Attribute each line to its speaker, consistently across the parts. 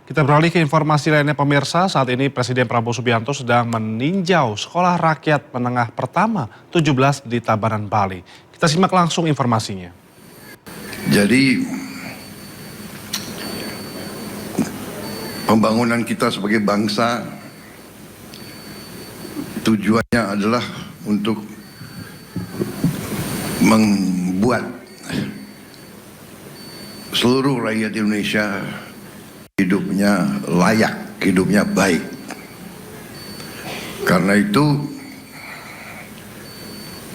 Speaker 1: Kita beralih ke informasi lainnya pemirsa, saat ini Presiden Prabowo Subianto sedang meninjau Sekolah Rakyat Menengah Pertama 17 di Tabanan, Bali. Kita simak langsung informasinya.
Speaker 2: Jadi pembangunan kita sebagai bangsa tujuannya adalah untuk membuat seluruh rakyat Indonesia hidupnya layak, hidupnya baik. Karena itu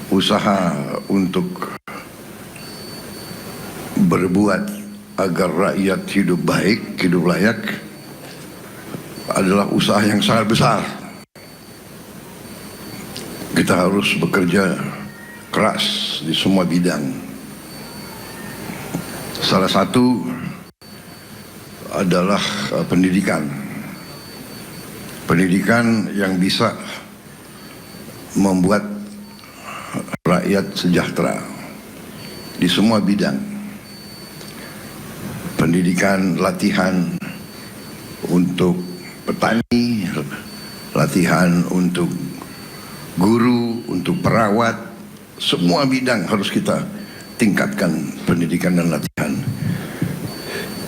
Speaker 2: usaha untuk berbuat agar rakyat hidup baik, hidup layak adalah usaha yang sangat besar. Kita harus bekerja keras di semua bidang. Salah satu adalah pendidikan. Pendidikan yang bisa membuat rakyat sejahtera di semua bidang. Pendidikan, latihan untuk petani, latihan untuk guru, untuk perawat, semua bidang harus kita tingkatkan pendidikan dan latihan.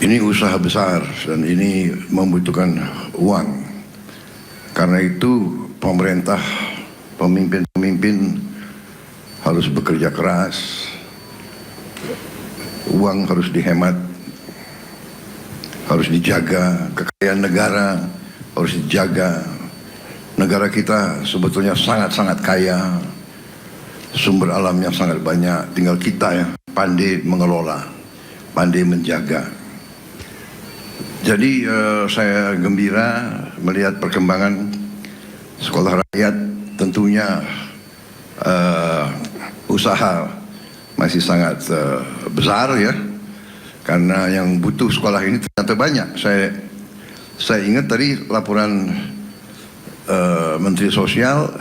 Speaker 2: Ini usaha besar dan ini membutuhkan uang. Karena itu pemerintah, pemimpin-pemimpin harus bekerja keras. Uang harus dihemat, harus dijaga, kekayaan negara harus dijaga. Negara kita sebetulnya sangat-sangat kaya, sumber alamnya sangat banyak, tinggal kita ya pandai mengelola, pandai menjaga. Jadi saya gembira melihat perkembangan sekolah rakyat. Tentunya usaha masih sangat besar ya, karena yang butuh sekolah ini ternyata banyak. Saya ingat tadi laporan Menteri Sosial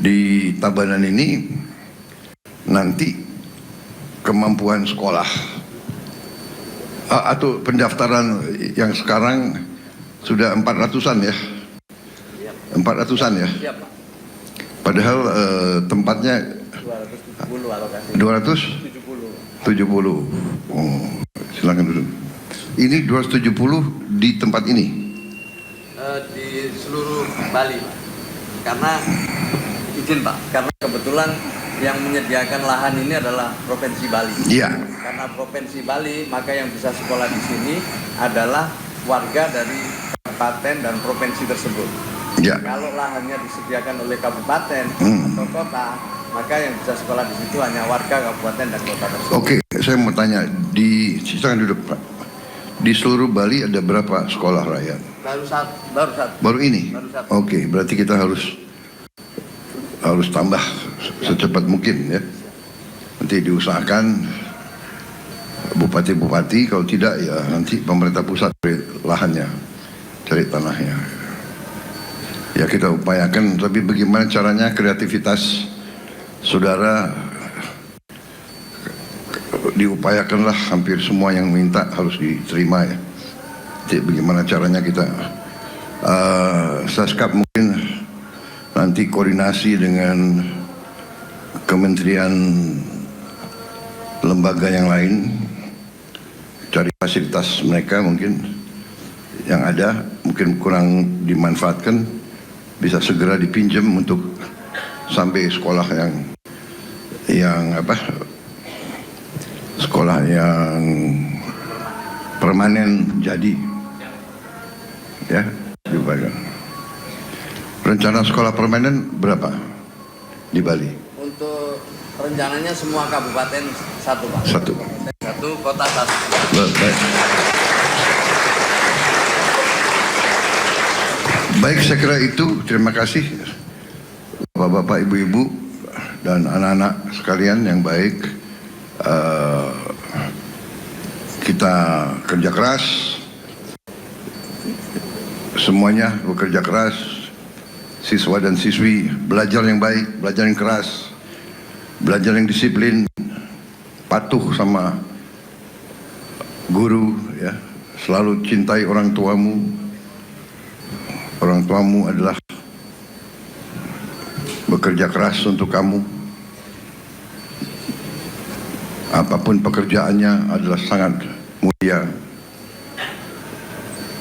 Speaker 2: di Tabanan ini, nanti kemampuan sekolah atau pendaftaran yang sekarang sudah 400-an ya, 400-an ya. Padahal tempatnya 270. Oh, silakan duduk. Ini 270 di tempat ini.
Speaker 3: Di seluruh Bali, Pak. Karena izin Pak, karena kebetulan yang menyediakan lahan ini adalah Provinsi Bali.
Speaker 2: Iya.
Speaker 3: Karena Provinsi Bali, maka yang bisa sekolah di sini adalah warga dari kabupaten dan provinsi tersebut.
Speaker 2: Ya.
Speaker 3: Kalau lahannya disediakan oleh kabupaten atau kota, maka yang bisa sekolah di situ hanya warga kabupaten dan kota tersebut.
Speaker 2: Oke, saya mau tanya, silakan duduk Pak. Di seluruh Bali ada berapa sekolah rakyat?
Speaker 3: Baru satu.
Speaker 2: Baru ini?
Speaker 3: Baru satu.
Speaker 2: Oke, berarti kita harus tambah secepat mungkin ya. Nanti diusahakan bupati-bupati, kalau tidak ya nanti pemerintah pusat cari lahannya, cari tanahnya. Ya kita upayakan, tapi bagaimana caranya kreativitas saudara diupayakanlah, hampir semua yang minta harus diterima ya. Jadi bagaimana caranya kita Saskap mungkin nanti koordinasi dengan kementerian lembaga yang lain, cari fasilitas mereka mungkin yang ada mungkin kurang dimanfaatkan, bisa segera dipinjam untuk sampai sekolah yang sekolah yang permanen jadi ya. Rencana sekolah permanen berapa di Bali?
Speaker 3: Untuk rencananya semua kabupaten satu Pak.
Speaker 2: Satu,
Speaker 3: Kota satu.
Speaker 2: Baik. Baik, saya kira itu. Terima kasih Bapak-bapak, Ibu-ibu dan anak-anak sekalian yang baik. Kita kerja keras, semuanya bekerja keras. Siswa dan siswi belajar yang baik, belajar yang keras, belajar yang disiplin, patuh sama guru ya, selalu cintai orang tuamu. Orang tuamu adalah bekerja keras untuk kamu. Apapun pekerjaannya adalah sangat mulia.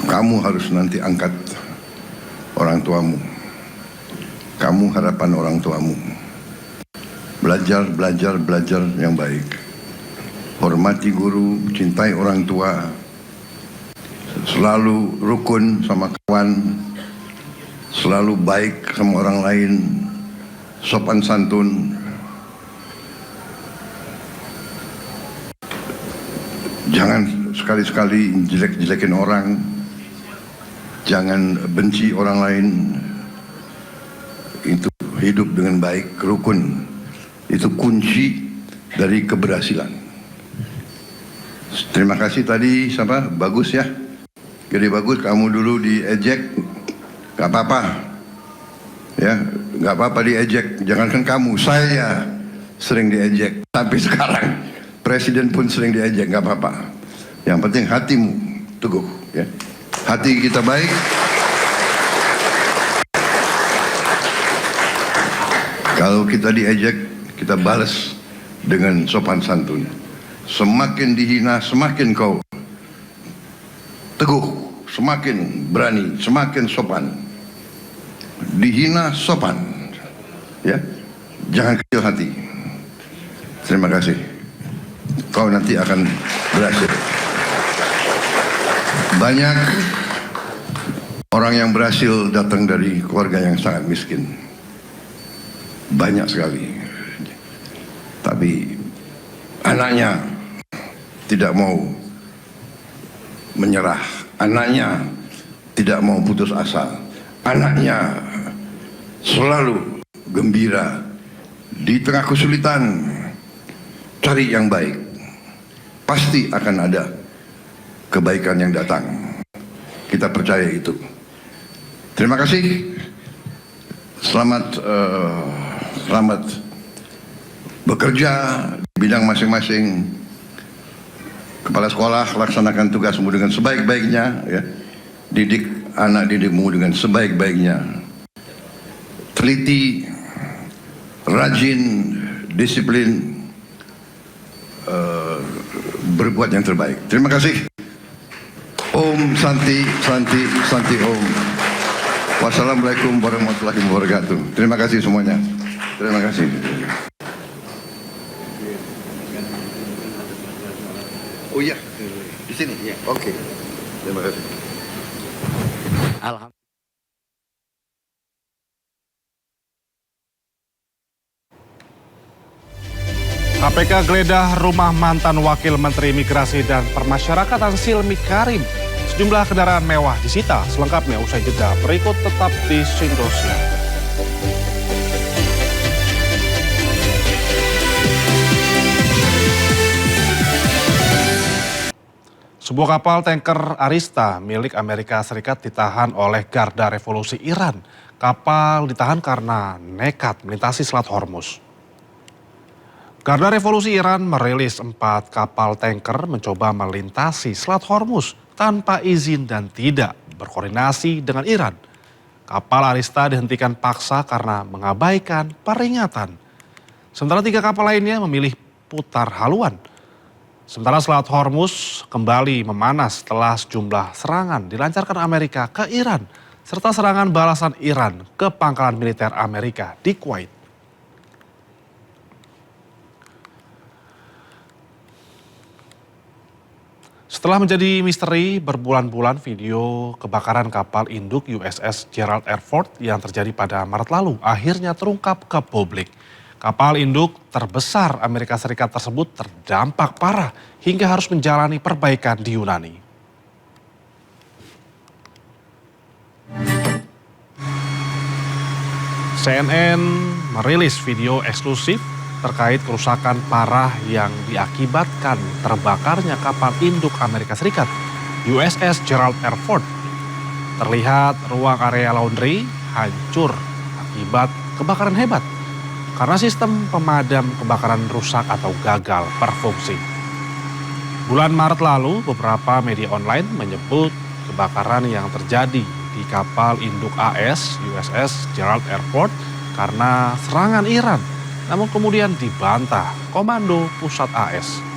Speaker 2: Kamu harus nanti angkat orang tuamu. Kamu harapan orang tuamu. Belajar yang baik. Hormati guru, cintai orang tua. Selalu rukun sama kawan. Selalu baik sama orang lain. Sopan santun. Jangan sekali-sekali jelek-jelekin orang. Jangan benci orang lain. Itu hidup dengan baik, rukun. Itu kunci dari keberhasilan. Terima kasih tadi, siapa? Bagus ya. Jadi bagus, kamu dulu diejek. Gak apa-apa. Ya, gak apa-apa diejek. Jangankan kamu, saya sering diejek. Sampai sekarang. Presiden pun sering diejek, nggak apa-apa. Yang penting hatimu teguh, ya. Hati kita baik. Kalau kita diejek, kita balas dengan sopan santun. Semakin dihina, semakin kau teguh, semakin berani, semakin sopan. Dihina sopan, ya. Jangan kecil hati. Terima kasih. Kau nanti akan berhasil. Banyak orang yang berhasil datang dari keluarga yang sangat miskin. Banyak sekali. Tapi anaknya tidak mau menyerah. Anaknya tidak mau putus asa. Anaknya selalu gembira. Di tengah kesulitan, cari yang baik. Pasti akan ada kebaikan yang datang. Kita percaya itu. Terima kasih. Selamat bekerja di bidang masing-masing. Kepala sekolah, laksanakan tugasmu dengan sebaik-baiknya, ya. Didik anak didikmu dengan sebaik-baiknya. Teliti, rajin, disiplin, berbuat yang terbaik. Terima kasih. Om Santi, Santi, Santi Om. Wassalamualaikum warahmatullahi wabarakatuh. Terima kasih semuanya. Terima kasih. Oh iya, di sini. Ya. Oke. Terima kasih.
Speaker 3: Alhamdulillah.
Speaker 1: KPK geledah rumah mantan Wakil Menteri Imigrasi dan Permasyarakatan Silmi Karim. Sejumlah kendaraan mewah disita. Selengkapnya usai jeda. Berikut tetap di Indosiar. Sebuah kapal tanker Arista milik Amerika Serikat ditahan oleh Garda Revolusi Iran. Kapal ditahan karena nekat melintasi Selat Hormuz. Garda Revolusi Iran merilis 4 kapal tanker mencoba melintasi Selat Hormuz tanpa izin dan tidak berkoordinasi dengan Iran. Kapal Arista dihentikan paksa karena mengabaikan peringatan. Sementara 3 kapal lainnya memilih putar haluan. Sementara Selat Hormuz kembali memanas setelah sejumlah serangan dilancarkan Amerika ke Iran, serta serangan balasan Iran ke pangkalan militer Amerika di Kuwait. Setelah menjadi misteri berbulan-bulan, video kebakaran kapal induk USS Gerald R. Ford yang terjadi pada Maret lalu akhirnya terungkap ke publik. Kapal induk terbesar Amerika Serikat tersebut terdampak parah hingga harus menjalani perbaikan di Yunani. CNN merilis video eksklusif terkait kerusakan parah yang diakibatkan terbakarnya kapal induk Amerika Serikat, USS Gerald R. Ford. Terlihat ruang area laundry hancur akibat kebakaran hebat karena sistem pemadam kebakaran rusak atau gagal berfungsi. Bulan Maret lalu, beberapa media online menyebut kebakaran yang terjadi di kapal induk AS USS Gerald R. Ford karena serangan Iran, namun kemudian dibantah Komando Pusat AS.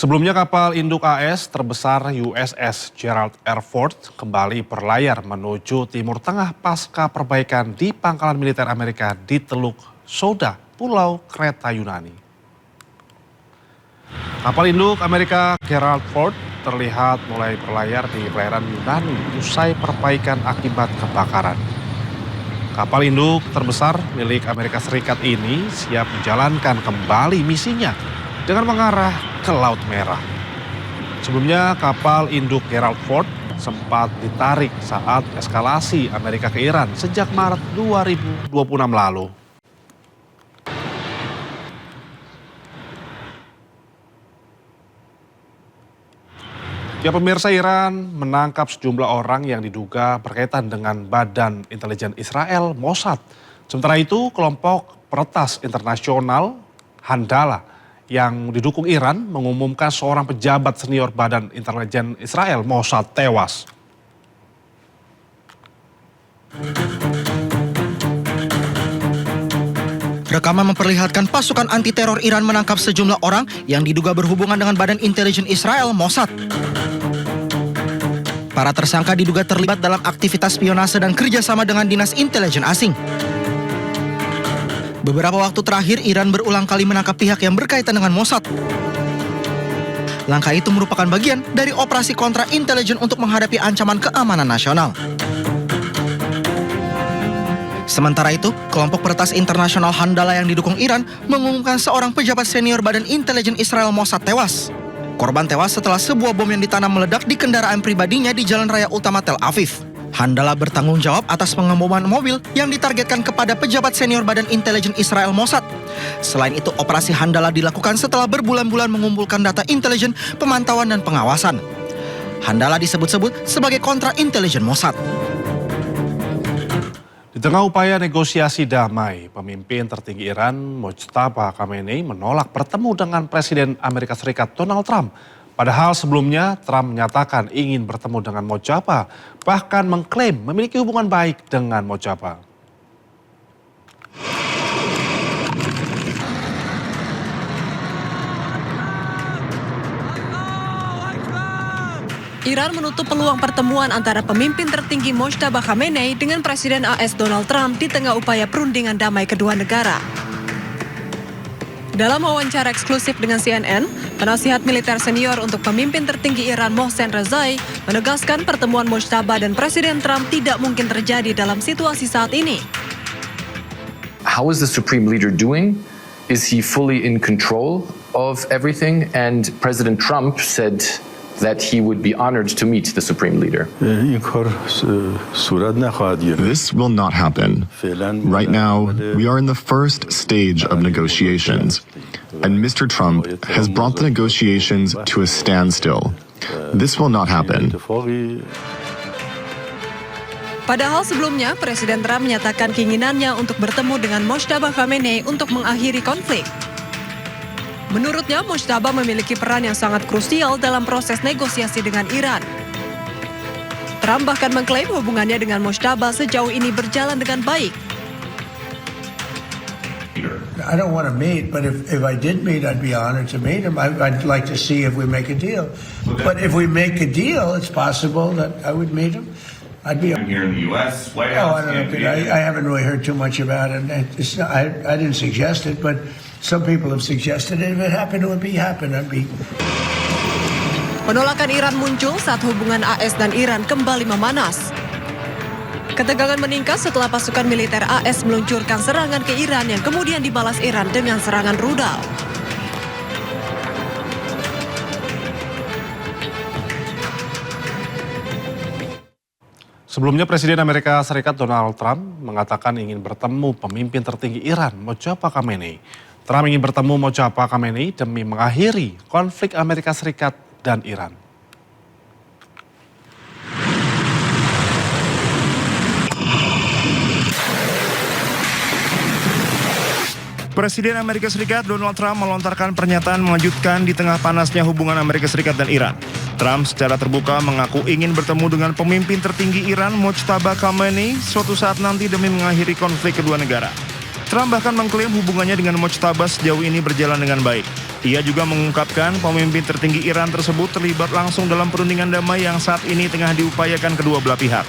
Speaker 1: Sebelumnya kapal induk AS terbesar USS Gerald R. Ford kembali berlayar menuju Timur Tengah pasca perbaikan di pangkalan militer Amerika di Teluk Souda, Pulau Kreta Yunani. Kapal induk Amerika Gerald Ford terlihat mulai berlayar di perairan Yunani usai perbaikan akibat kebakaran. Kapal induk terbesar milik Amerika Serikat ini siap menjalankan kembali misinya dengan mengarah ke Laut Merah. Sebelumnya kapal induk Gerald Ford sempat ditarik saat eskalasi Amerika ke Iran sejak Maret 2026 lalu. Ya, pemirsa, Iran menangkap sejumlah orang yang diduga berkaitan dengan Badan Intelijen Israel Mossad. Sementara itu, kelompok peretas internasional Handala yang didukung Iran mengumumkan seorang pejabat senior Badan Intelijen Israel Mossad tewas.
Speaker 4: Rekaman memperlihatkan pasukan anti-teror Iran menangkap sejumlah orang yang diduga berhubungan dengan Badan Intelijen Israel Mossad. Para tersangka diduga terlibat dalam aktivitas spionase dan kerjasama dengan dinas intelijen asing. Beberapa waktu terakhir, Iran berulang kali menangkap pihak yang berkaitan dengan Mossad. Langkah itu merupakan bagian dari operasi kontra intelijen untuk menghadapi ancaman keamanan nasional. Sementara itu, kelompok peretas internasional Handala yang didukung Iran mengumumkan seorang pejabat senior Badan Intelijen Israel Mossad tewas. Korban tewas setelah sebuah bom yang ditanam meledak di kendaraan pribadinya di Jalan Raya Utama Tel Aviv. Handala bertanggung jawab atas pengeboman mobil yang ditargetkan kepada pejabat senior Badan Intelijen Israel Mossad. Selain itu, operasi Handala dilakukan setelah berbulan-bulan mengumpulkan data intelijen, pemantauan, dan pengawasan. Handala disebut-sebut sebagai kontra intelijen Mossad.
Speaker 1: Di tengah upaya negosiasi damai, pemimpin tertinggi Iran Mojtaba Khamenei menolak bertemu dengan Presiden Amerika Serikat Donald Trump. Padahal sebelumnya Trump menyatakan ingin bertemu dengan Mojtaba, bahkan mengklaim memiliki hubungan baik dengan Mojtaba.
Speaker 5: Iran menutup peluang pertemuan antara pemimpin tertinggi Mojtaba Khamenei dengan Presiden AS Donald Trump di tengah upaya perundingan damai kedua negara. Dalam wawancara eksklusif dengan CNN, penasihat militer senior untuk pemimpin tertinggi Iran Mohsen Rezai menegaskan pertemuan Mojtaba dan Presiden Trump tidak mungkin terjadi dalam situasi saat ini.
Speaker 6: How is the supreme leader doing? Is he fully in control of everything? And President Trump said that he would be honored to meet the supreme leader.
Speaker 7: This will not happen. Right now, we are in the first stage of negotiations, and Mr. Trump has brought the negotiations to a standstill. This will not happen.
Speaker 5: Padahal sebelumnya, Presiden Trump menyatakan keinginannya untuk bertemu dengan Mojtaba Khamenei untuk mengakhiri konflik. Menurutnya, Mojtaba memiliki peran yang sangat krusial dalam proses negosiasi dengan Iran. Trump bahkan mengklaim hubungannya dengan Mojtaba sejauh ini berjalan dengan baik.
Speaker 8: I don't want to meet, but if I did meet, I'd be honored to meet him. I'd like to see if we make a deal. But if we make a deal, it's possible that I would meet him. I'd be
Speaker 9: here in the U.S. White
Speaker 8: Oh,
Speaker 9: House.
Speaker 8: I don't know. I haven't really heard too much about it. It's not, I didn't suggest it, but some people have suggested it. If it happened, it would happen.
Speaker 5: Penolakan Iran muncul saat hubungan AS dan Iran kembali memanas. Ketegangan meningkat setelah pasukan militer AS meluncurkan serangan ke Iran yang kemudian dibalas Iran dengan serangan rudal.
Speaker 1: Sebelumnya Presiden Amerika Serikat Donald Trump mengatakan ingin bertemu pemimpin tertinggi Iran Mojtaba Khamenei. Trump ingin bertemu Mojtaba Khamenei demi mengakhiri konflik Amerika Serikat dan Iran.
Speaker 9: Presiden Amerika Serikat Donald Trump melontarkan pernyataan mengejutkan di tengah panasnya hubungan Amerika Serikat dan Iran. Trump secara terbuka mengaku ingin bertemu dengan pemimpin tertinggi Iran, Mojtaba Khamenei, suatu saat nanti demi mengakhiri konflik kedua negara. Trump bahkan mengklaim hubungannya dengan Mojtaba sejauh ini berjalan dengan baik. Ia juga mengungkapkan pemimpin tertinggi Iran tersebut terlibat langsung dalam perundingan damai yang saat ini tengah diupayakan kedua belah pihak.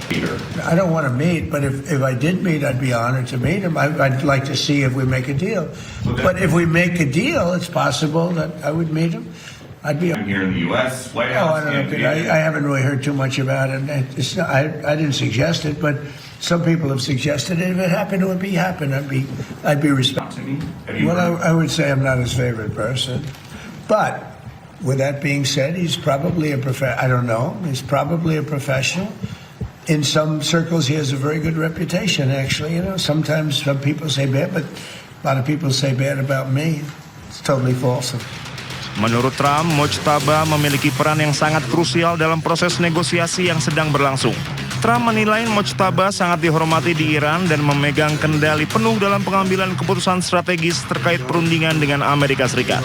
Speaker 8: I don't want to meet, but if I did meet, I'd be honored to meet him. I'd like to see if we make a deal. But if we make a deal, it's possible that I would meet him. I'd be
Speaker 10: here in the U.S. White
Speaker 8: Oh,
Speaker 10: House.
Speaker 8: I don't know. I haven't really heard too much about it. It's not, I didn't suggest it, but some people have suggested it. If it happened, it would be happen. I'd be respectful. Well, I would say I'm not his favorite person, but with that being said, he's probably I don't know. He's probably a professional. In some circles, he has a very good reputation. Actually, sometimes some people say bad, but a lot of people say bad about me. It's totally false.
Speaker 9: Menurut Trump, Mojtaba memiliki peran yang sangat krusial dalam proses negosiasi yang sedang berlangsung. Trump menilai Mojtaba sangat dihormati di Iran dan memegang kendali penuh dalam pengambilan keputusan strategis terkait perundingan dengan Amerika Serikat.